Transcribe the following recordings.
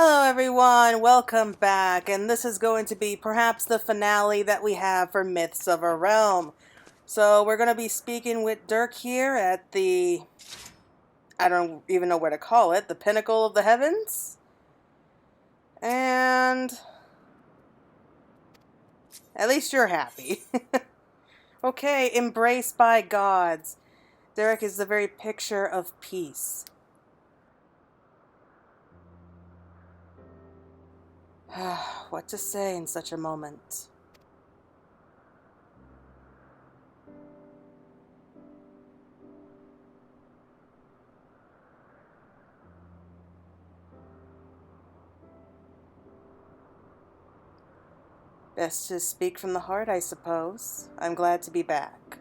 Hello everyone, welcome back, and this is going to be perhaps the finale that we have for Myths of a Realm. So we're going to be speaking with Deryk here at the, I don't even know where to call it, the pinnacle of the heavens? And at least you're happy. Okay, embraced by gods. Deryk is the very picture of peace. What to say in such a moment? Best to speak from the heart, I suppose. I'm glad to be back.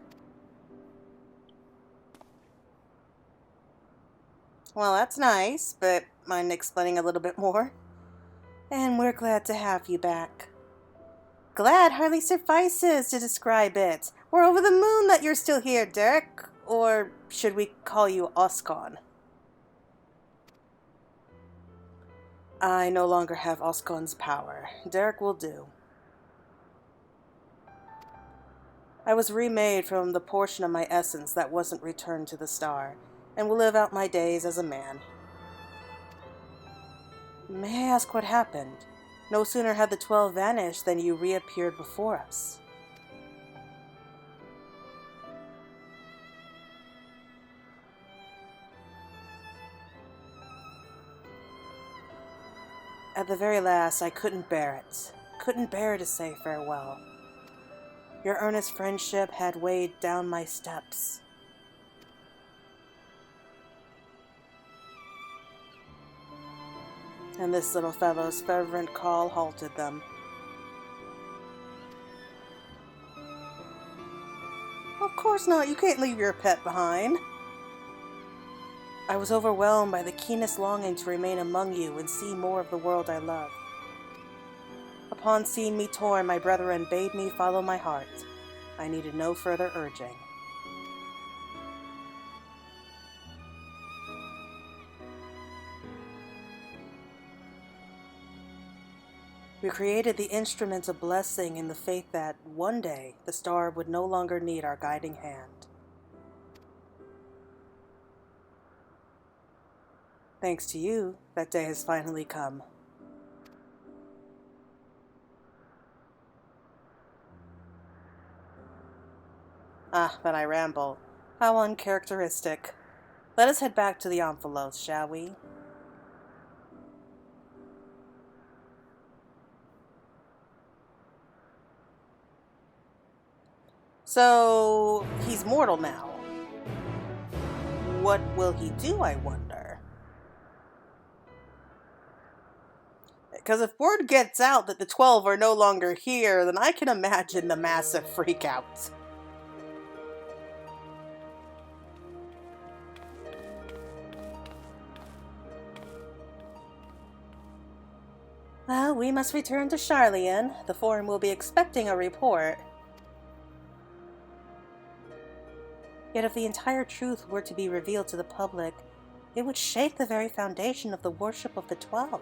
Well, that's nice, but mind explaining a little bit more? And we're glad to have you back. Glad hardly suffices to describe it. We're over the moon that you're still here, Deryk. Or should we call you Oscon? I no longer have Oscon's power. Deryk will do. I was remade from the portion of my essence that wasn't returned to the star, and will live out my days as a man. May I ask what happened? No sooner had the 12 vanished than you reappeared before us. At the very last, I couldn't bear it. Couldn't bear to say farewell. Your earnest friendship had weighed down my steps. And this little fellow's fervent call halted them. Of course not, you can't leave your pet behind. I was overwhelmed by the keenest longing to remain among you and see more of the world I love. Upon seeing me torn, my brethren bade me follow my heart. I needed no further urging. We created the instrument of blessing in the faith that, one day, the star would no longer need our guiding hand. Thanks to you, that day has finally come. But I ramble. How uncharacteristic. Let us head back to the Omphalos, shall we? So, he's mortal now. What will he do, I wonder? Because if word gets out that the 12 are no longer here, then I can imagine the massive freakouts. Well, we must return to Charlian. The Forum will be expecting a report. Yet if the entire truth were to be revealed to the public, it would shake the very foundation of the worship of the 12.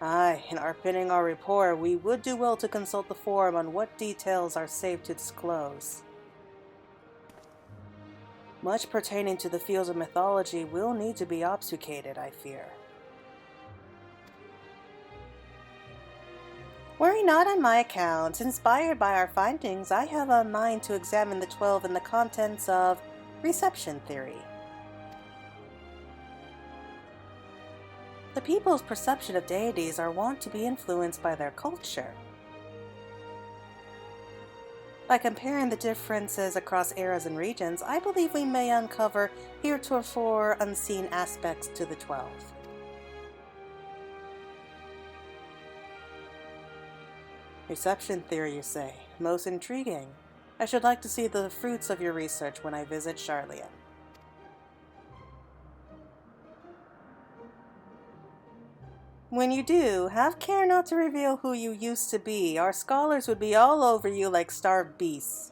Aye, in pinning our report, we would do well to consult the Forum on what details are safe to disclose. Much pertaining to the fields of mythology will need to be obfuscated, I fear. Worry not on my account. Inspired by our findings, I have a mind to examine the 12 and the contents of reception theory. The people's perception of deities are wont to be influenced by their culture. By comparing the differences across eras and regions, I believe we may uncover heretofore unseen aspects to the 12. Reception theory, you say? Most intriguing. I should like to see the fruits of your research when I visit Charlian. When you do, have care not to reveal who you used to be. Our scholars would be all over you like starved beasts.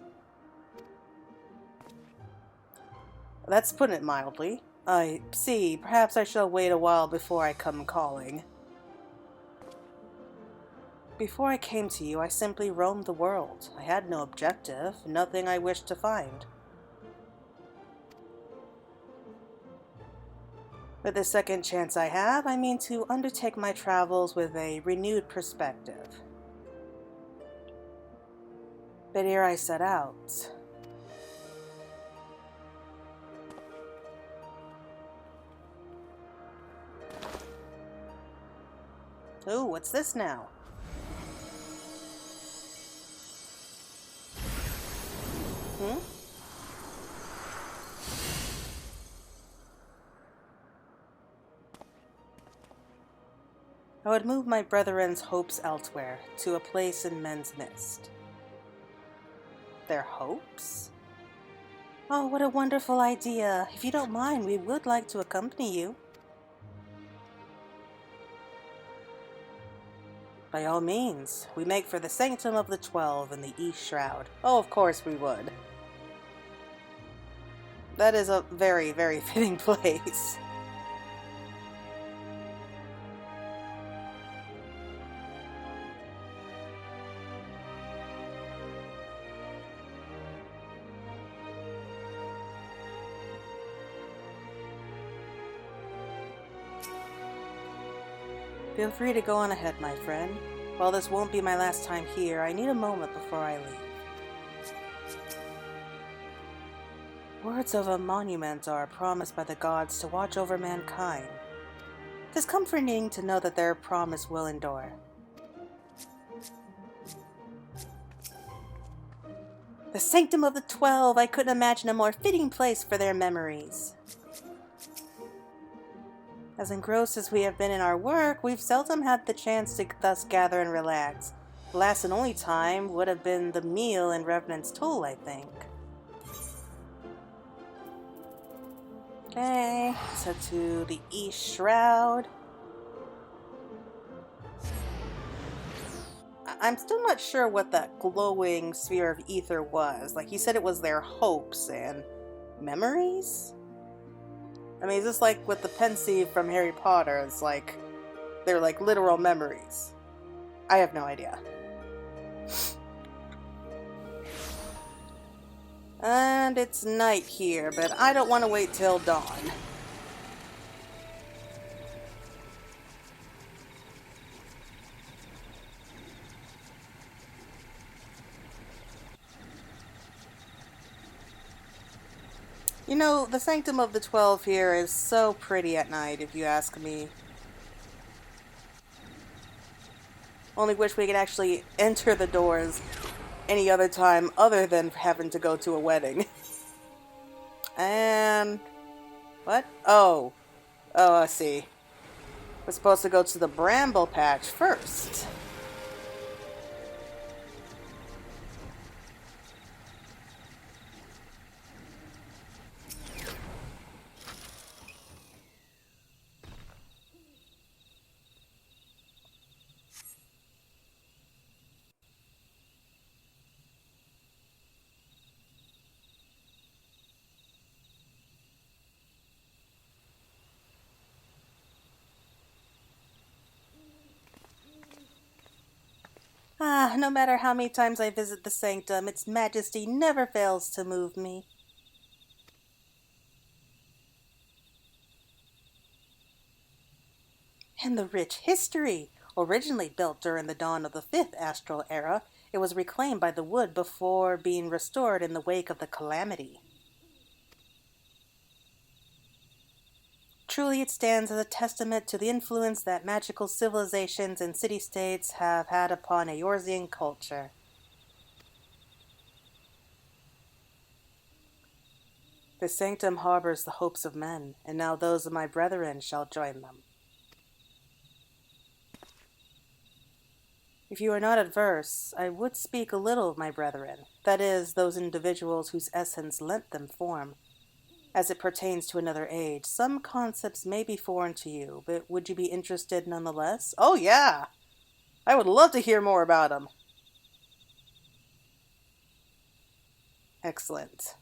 That's putting it mildly. I see. Perhaps I shall wait a while before I come calling. Before I came to you, I simply roamed the world. I had no objective, nothing I wished to find. With the second chance I have, I mean to undertake my travels with a renewed perspective. But ere I set out, ooh, what's this now? Hmm? I would move my brethren's hopes elsewhere, to a place in men's midst. Their hopes? Oh, what a wonderful idea. If you don't mind, we would like to accompany you. By all means. We make for the Sanctum of the 12 in the East Shroud. Oh, of course we would. That is a very, very fitting place. Feel free to go on ahead, my friend. While this won't be my last time here, I need a moment before I leave. Words of a monument are promised by the gods to watch over mankind. It is comforting to know that their promise will endure. The Sanctum of the 12! I couldn't imagine a more fitting place for their memories. As engrossed as we have been in our work, we've seldom had the chance to thus gather and relax. The last and only time would have been the meal in Revenant's Toll, I think. Okay, let's head to the East Shroud. I'm still not sure what that glowing sphere of ether was. Like, he said it was their hopes and memories? I mean, is this like with the pensieve from Harry Potter? It's like, they're like literal memories. I have no idea. And it's night here, but I don't want to wait till dawn. You know, the Sanctum of the 12 here is so pretty at night, if you ask me. Only wish we could actually enter the doors any other time other than having to go to a wedding. And... what? Oh. Oh, I see. We're supposed to go to the Bramble Patch first. Ah, no matter how many times I visit the Sanctum, its majesty never fails to move me. And the rich history! Originally built during the dawn of the 5th astral era, it was reclaimed by the wood before being restored in the wake of the calamity. Truly it stands as a testament to the influence that magical civilizations and city-states have had upon Eorzean culture. The sanctum harbors the hopes of men, and now those of my brethren shall join them. If you are not adverse, I would speak a little of my brethren, that is, those individuals whose essence lent them form. As it pertains to another age, some concepts may be foreign to you, but would you be interested nonetheless? Oh yeah! I would love to hear more about them. Excellent.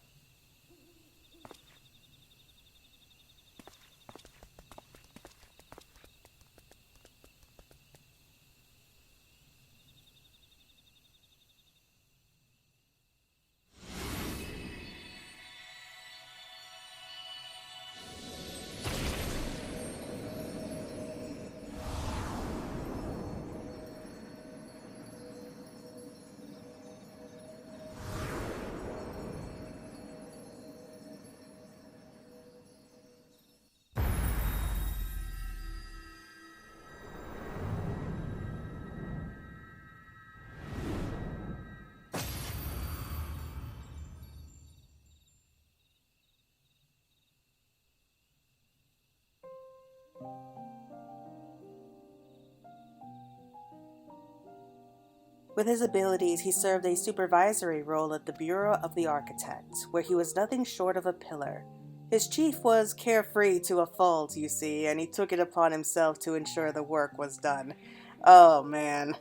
With his abilities, he served a supervisory role at the Bureau of the Architect, where he was nothing short of a pillar. His chief was carefree to a fault, you see, and he took it upon himself to ensure the work was done. Oh, man.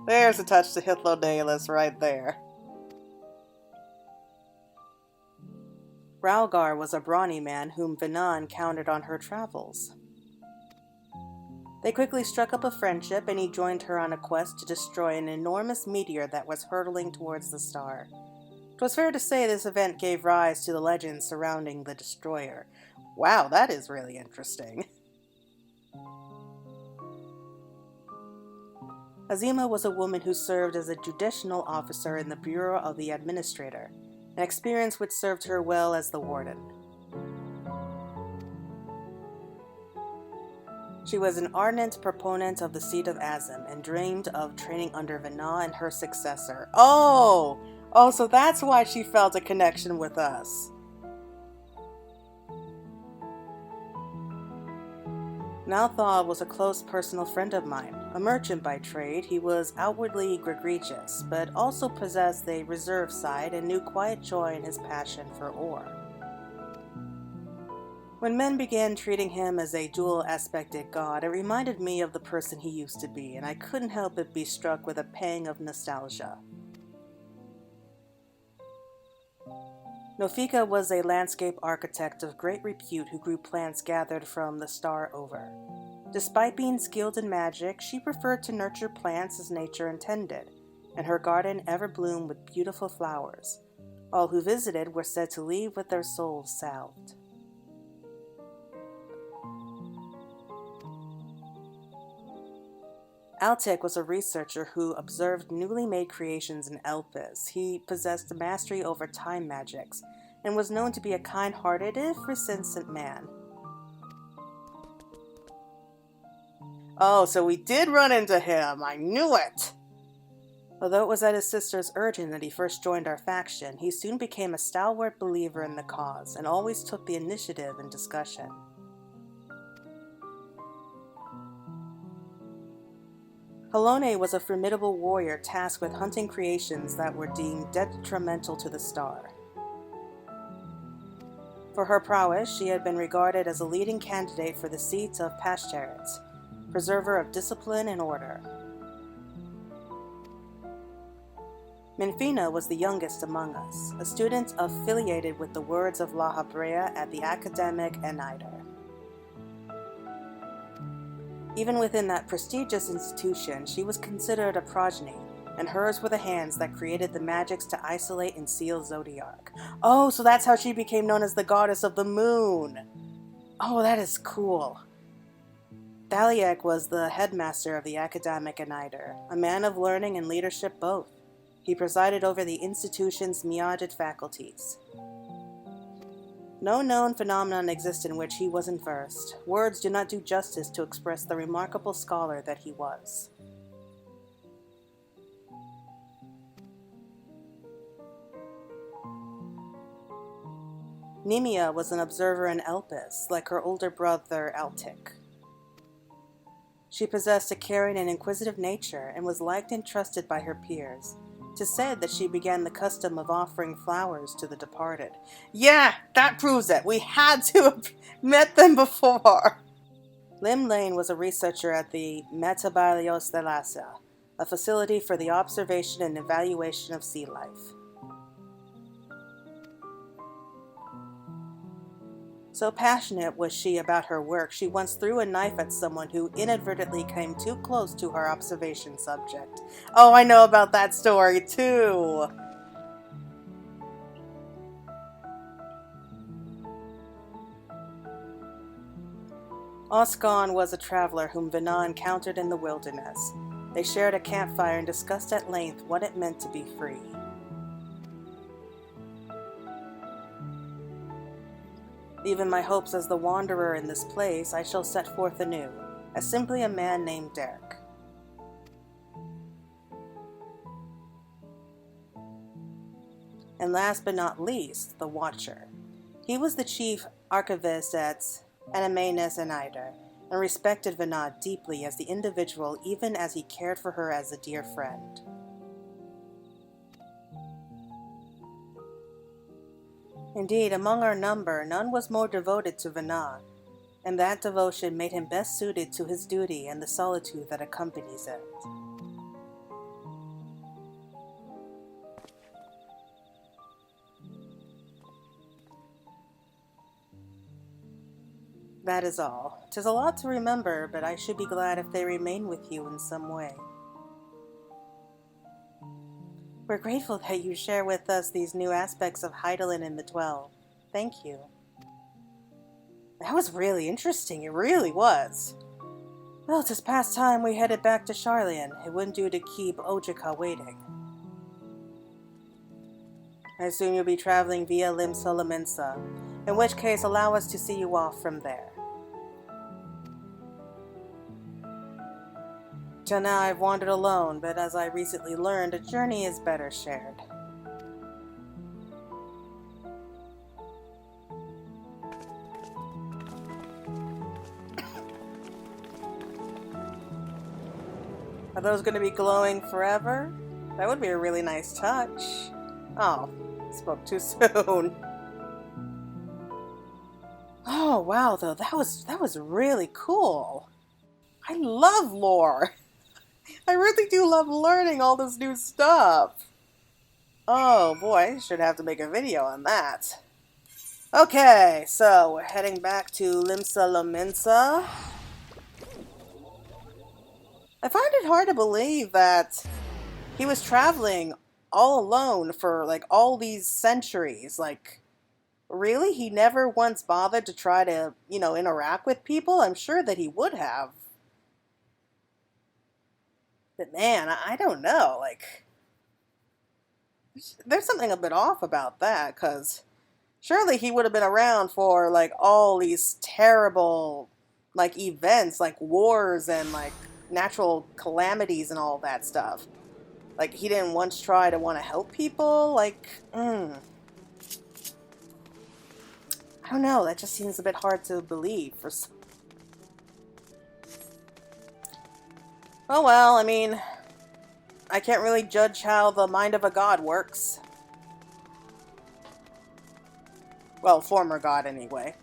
There's a touch to Hythlodaelus right there. Ralgar was a brawny man whom Vina encountered on her travels. They quickly struck up a friendship, and he joined her on a quest to destroy an enormous meteor that was hurtling towards the star. It was fair to say this event gave rise to the legends surrounding the destroyer. Wow, that is really interesting. Azima was a woman who served as a judicial officer in the Bureau of the Administrator, an experience which served her well as the warden. She was an ardent proponent of the seat of Azim and dreamed of training under Vina and her successor. Oh, so that's why she felt a connection with us. Nalthal was a close personal friend of mine. A merchant by trade, he was outwardly gregarious, but also possessed a reserved side and knew quiet joy in his passion for ore. When men began treating him as a dual-aspected god, it reminded me of the person he used to be, and I couldn't help but be struck with a pang of nostalgia. Nofika was a landscape architect of great repute who grew plants gathered from the star over. Despite being skilled in magic, she preferred to nurture plants as nature intended, and her garden ever bloomed with beautiful flowers. All who visited were said to leave with their souls salved. Altic was a researcher who observed newly made creations in Elpis. He possessed mastery over time magics, and was known to be a kind-hearted, if resistant man. Oh, so we did run into him! I knew it! Although it was at his sister's urging that he first joined our faction, he soon became a stalwart believer in the cause, and always took the initiative in discussion. Halone was a formidable warrior tasked with hunting creations that were deemed detrimental to the star. For her prowess, she had been regarded as a leading candidate for the seat of Pashteret, preserver of discipline and order. Minfina was the youngest among us, a student affiliated with the Words of La Habrea at the academic Enider. Even within that prestigious institution, she was considered a progeny, and hers were the hands that created the magics to isolate and seal Zodiark. Oh, so that's how she became known as the Goddess of the Moon! Oh, that is cool. Thaliek was the headmaster of the academic Enider, a man of learning and leadership both. He presided over the institution's Miadid faculties. No known phenomenon exists in which he wasn't versed. Words do not do justice to express the remarkable scholar that he was. Nemia was an observer in Elpis, like her older brother Altic. She possessed a caring and inquisitive nature, and was liked and trusted by her peers. 'Tis said that she began the custom of offering flowers to the departed. Yeah, that proves it. We had to have met them before. Lim Lane was a researcher at the Metabalios de Lhasa, a facility for the observation and evaluation of sea life. So passionate was she about her work, she once threw a knife at someone who inadvertently came too close to her observation subject. Oh, I know about that story, too! Osgon was a traveler whom Vina encountered in the wilderness. They shared a campfire and discussed at length what it meant to be free. Leaving my hopes as the wanderer in this place, I shall set forth anew, as simply a man named Deryk. And last but not least, the Watcher. He was the chief archivist at Animanus and Ida, and respected Vina deeply as the individual, even as he cared for her as a dear friend. Indeed, among our number, none was more devoted to Vana, and that devotion made him best suited to his duty and the solitude that accompanies it. That is all. 'Tis a lot to remember, but I should be glad if they remain with you in some way. We're grateful that you share with us these new aspects of Heidelin and the 12. Thank you. That was really interesting, it really was. Well, 'tis past time we headed back to Sharlayan. It wouldn't do to keep Ojika waiting. I assume you'll be traveling via Limsa, in which case allow us to see you off from there. Till now I've wandered alone, but as I recently learned, a journey is better shared. Are those going to be glowing forever? That would be a really nice touch. Oh, spoke too soon. Oh wow, though that was really cool. I love lore. I really do love learning all this new stuff. Oh boy, I should have to make a video on that. Okay, so we're heading back to Limsa. I find it hard to believe that he was traveling all alone for like all these centuries. Like, really? He never once bothered to try to, interact with people? I'm sure that he would have. But man, I don't know. Like, there's something a bit off about that, because surely he would have been around for like all these terrible like events, like wars and like natural calamities and all that stuff. Like, he didn't once try to want to help people? Like, I don't know, that just seems a bit hard to believe for some... Oh well, I mean, I can't really judge how the mind of a god works. Well, former god anyway.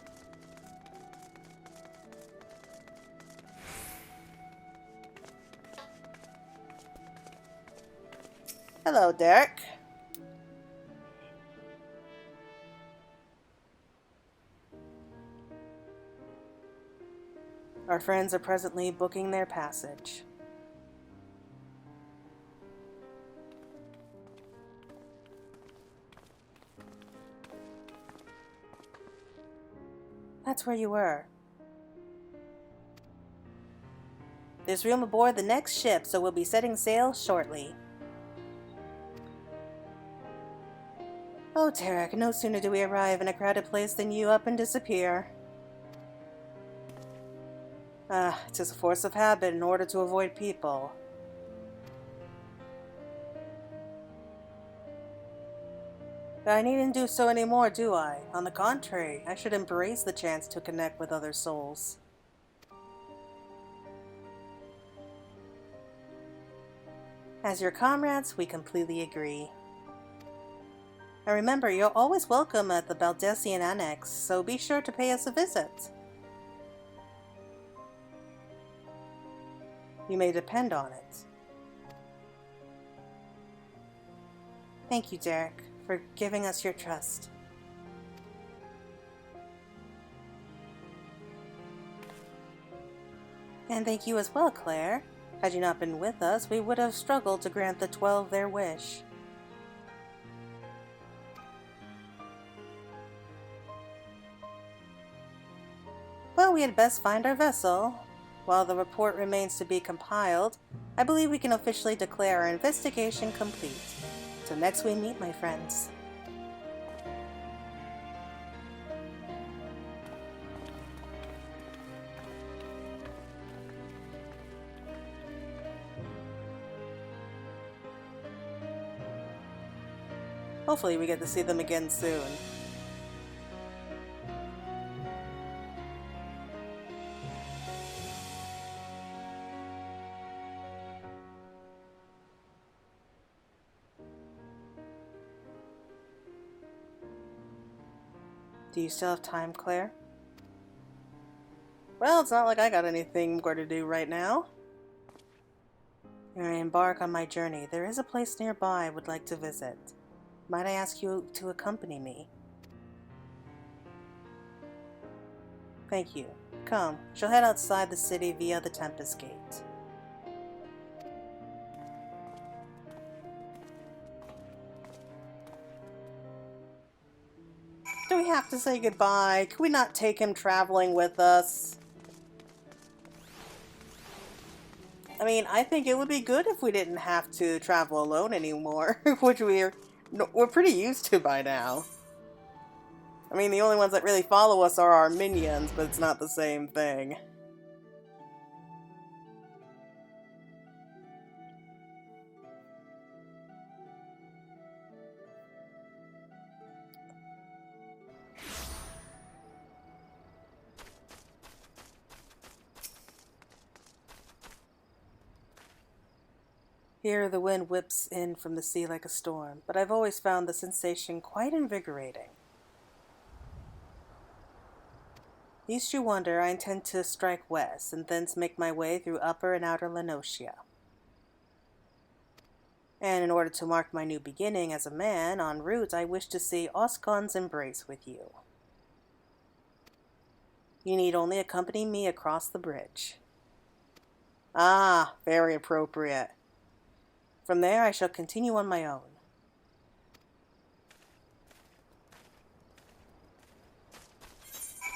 Hello, Deryk. Our friends are presently booking their passage. That's where you were. There's room aboard the next ship, so we'll be setting sail shortly. Oh, Deryk, no sooner do we arrive in a crowded place than you up and disappear. Ah, 'tis a force of habit in order to avoid people. But I needn't do so anymore, do I? On the contrary, I should embrace the chance to connect with other souls. As your comrades, we completely agree. And remember, you're always welcome at the Baldessian Annex, so be sure to pay us a visit. You may depend on it. Thank you, Deryk, for giving us your trust. And thank you as well, Claire. Had you not been with us, we would have struggled to grant the 12 their wish. Well, we had best find our vessel. While the report remains to be compiled, I believe we can officially declare our investigation complete. Till next we meet, my friends. Hopefully we get to see them again soon. Do you still have time, Claire? Well, it's not like I got anything more to do right now. When I embark on my journey, there is a place nearby I would like to visit. Might I ask you to accompany me? Thank you. Come, she'll head outside the city via the Tempest Gate. Do we have to say goodbye? Can we not take him traveling with us? I mean, I think it would be good if we didn't have to travel alone anymore, which we're pretty used to by now. I mean, the only ones that really follow us are our minions, but it's not the same thing. Here the wind whips in from the sea like a storm, but I've always found the sensation quite invigorating. East you wander, I intend to strike west, and thence make my way through Upper and Outer Lenosia. And in order to mark my new beginning as a man, en route I wish to see Oscon's embrace with you. You need only accompany me across the bridge. Ah, very appropriate. From there I shall continue on my own.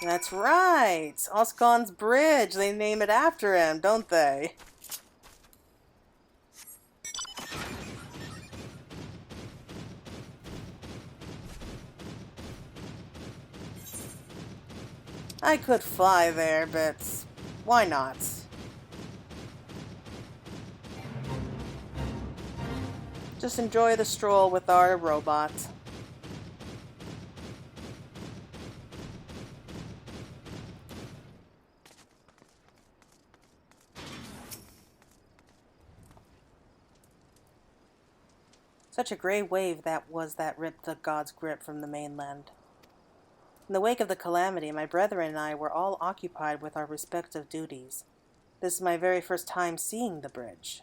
That's right! Oscon's Bridge! They name it after him, don't they? I could fly there, but why not? Just enjoy the stroll with our robot. Such a great wave that ripped the god's grip from the mainland. In the wake of the calamity, my brethren and I were all occupied with our respective duties. This is my very first time seeing the bridge.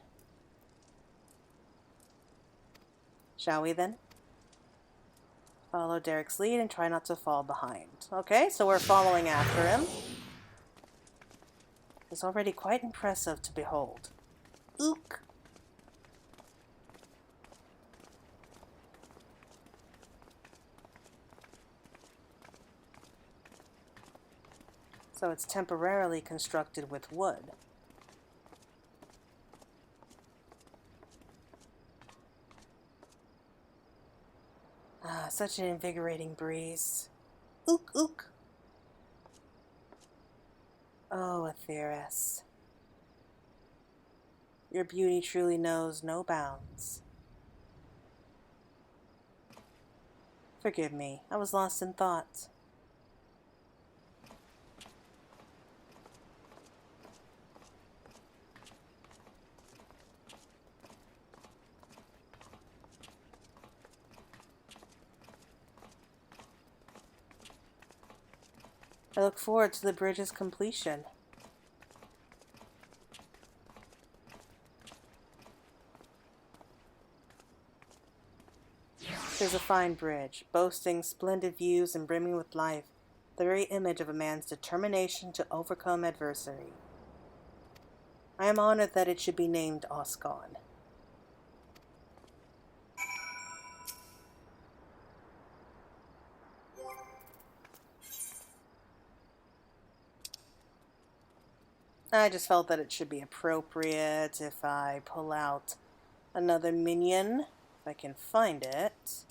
Shall we then? Follow Deryk's lead and try not to fall behind. Okay, so we're following after him. It's already quite impressive to behold. Ook! So it's temporarily constructed with wood. Ah, such an invigorating breeze. Ook, ook. Oh, Atheris. Your beauty truly knows no bounds. Forgive me, I was lost in thought. I look forward to the bridge's completion. It is a fine bridge, boasting splendid views and brimming with life, the very image of a man's determination to overcome adversity. I am honored that it should be named Oscon. I just felt that it should be appropriate if I pull out another minion, if I can find it.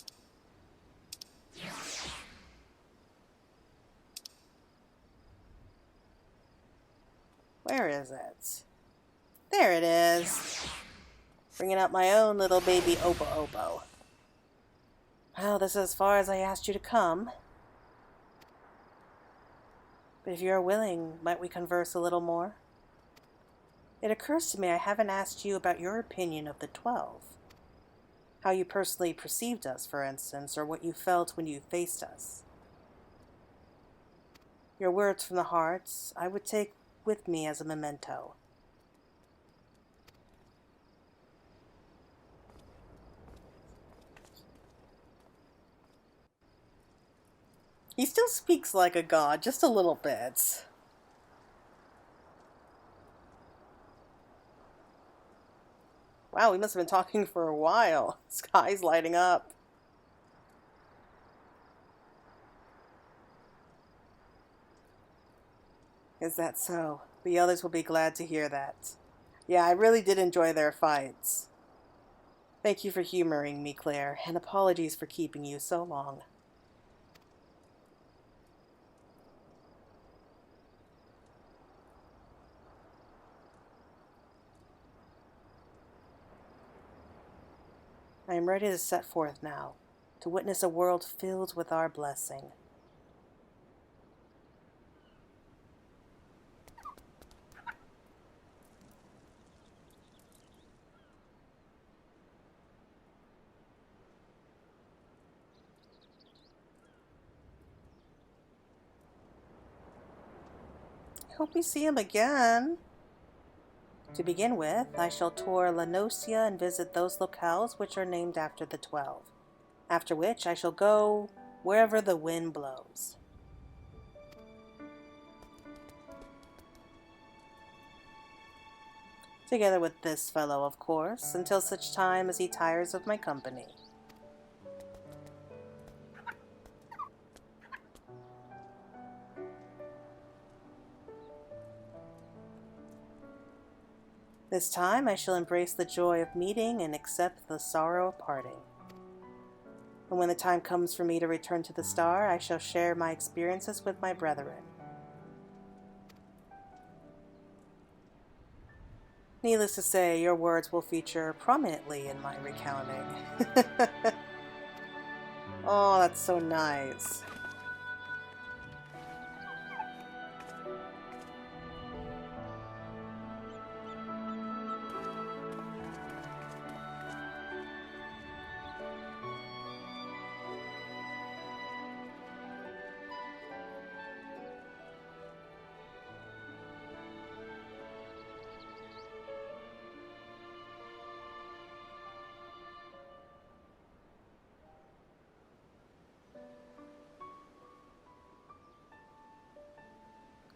Where is it? There it is. Bringing out my own little baby Obo. Well, this is as far as I asked you to come. But if you are willing, might we converse a little more? It occurs to me I haven't asked you about your opinion of the 12. How you personally perceived us, for instance, or what you felt when you faced us. Your words from the hearts I would take with me as a memento. He still speaks like a god, just a little bit. Wow, we must have been talking for a while. Sky's lighting up. Is that so? The others will be glad to hear that. Yeah, I really did enjoy their fights. Thank you for humoring me, Claire, and apologies for keeping you so long. I am ready to set forth now, to witness a world filled with our blessing. I hope we see him again. To begin with, I shall tour La Nocia and visit those locales which are named after the 12, after which I shall go wherever the wind blows. Together with this fellow, of course, until such time as he tires of my company. This time I shall embrace the joy of meeting and accept the sorrow of parting. And when the time comes for me to return to the star, I shall share my experiences with my brethren. Needless to say, your words will feature prominently in my recounting. Oh, that's so nice.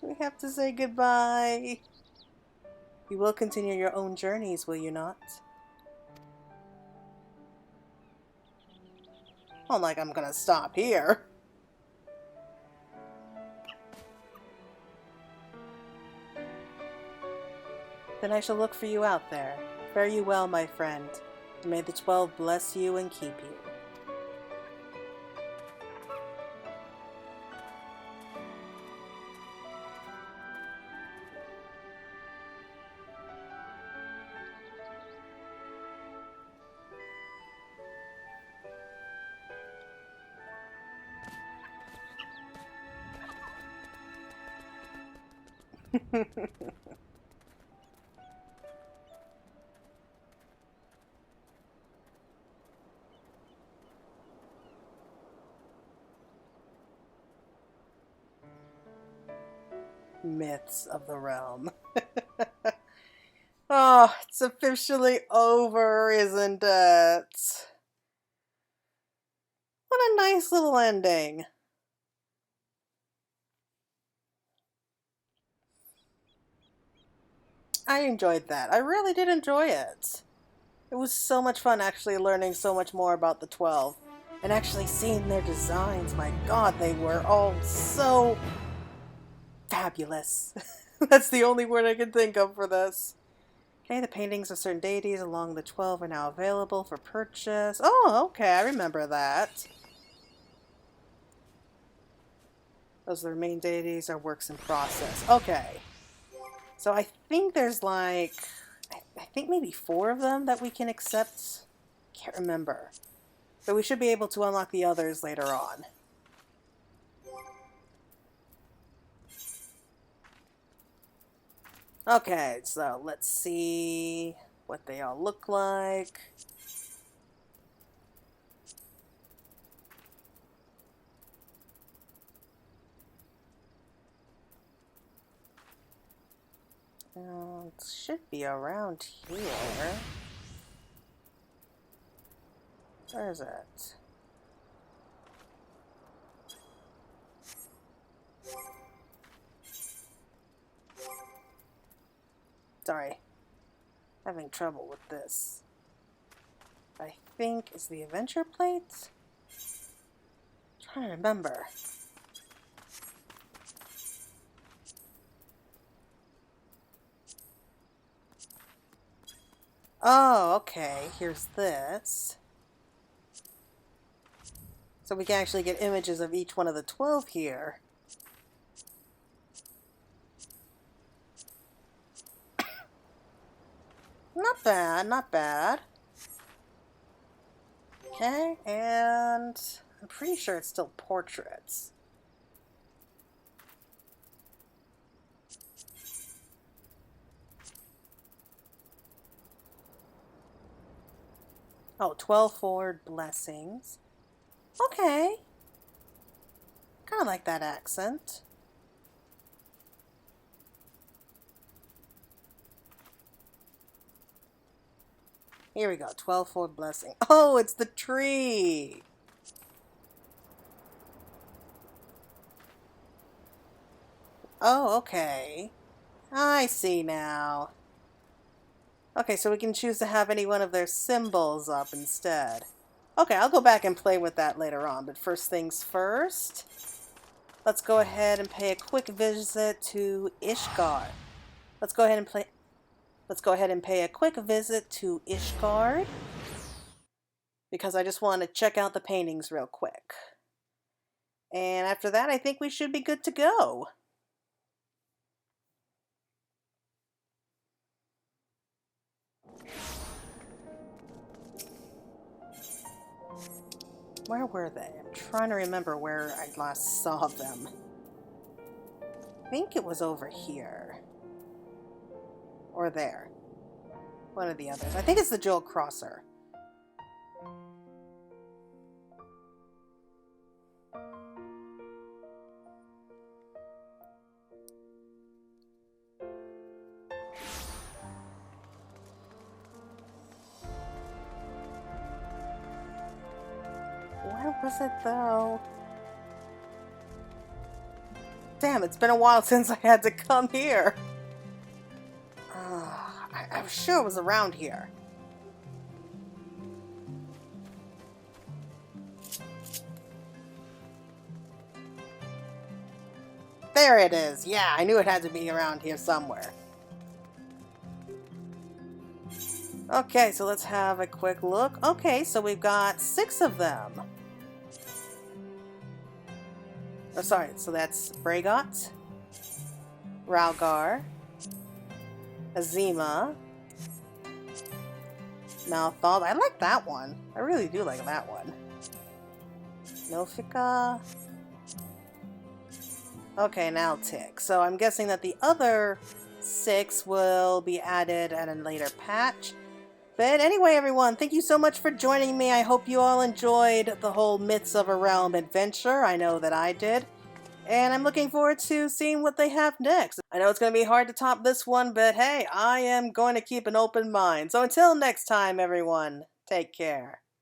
We have to say goodbye. You will continue your own journeys, will you not? Not like I'm gonna stop here. Then I shall look for you out there. Fare you well, my friend, and may the 12 bless you and keep you. Myths of the realm. Oh, it's officially over, isn't it? What a nice little ending. I enjoyed that. I really did enjoy it. It was so much fun actually learning so much more about the 12 and actually seeing their designs. My god, they were all so fabulous. That's the only word I can think of for this. Okay, the paintings of certain deities along the 12 are now available for purchase. Oh, okay, I remember that. Those are the main deities are works in process. Okay. So I think there's like, I think maybe 4 of them that we can accept. Can't remember. But we should be able to unlock the others later on. Okay, so let's see what they all look like. It should be around here. Where is it? Sorry. Having trouble with this. I think is the adventure plate? Trying to remember. Oh, okay. Here's this. So we can actually get images of each one of the 12 here. Not bad, not bad. Okay, and I'm pretty sure it's still portraits. Oh, 12 forward blessings. Okay. Kind of like that accent. Here we go, 12 forward blessing. Oh, it's the tree! Oh, okay. I see now. Okay, so we can choose to have any one of their symbols up instead. Okay, I'll go back and play with that later on, but first things first, let's go ahead and pay a quick visit to Ishgard. Let's go ahead and pay a quick visit to Ishgard, because I just want to check out the paintings real quick. And after that, I think we should be good to go. Where were they? I'm trying to remember where I last saw them. I think it was over here. Or there. One of the others. I think it's the Jewel Crosser. Where was it though? Damn, it's been a while since I had to come here. I'm sure it was around here. There it is. Yeah, I knew it had to be around here somewhere. Okay, so let's have a quick look. Okay, so we've got 6 of them. Oh, sorry, so that's Bragot, Ralgar, Azima, Malthal. I like that one. I really do like that one. Nofika. Okay, now Tick. So I'm guessing that the other 6 will be added at a later patch. But anyway, everyone, thank you so much for joining me. I hope you all enjoyed the whole Myths of a Realm adventure. I know that I did. And I'm looking forward to seeing what they have next. I know it's going to be hard to top this one, but hey, I am going to keep an open mind. So until next time, everyone, take care.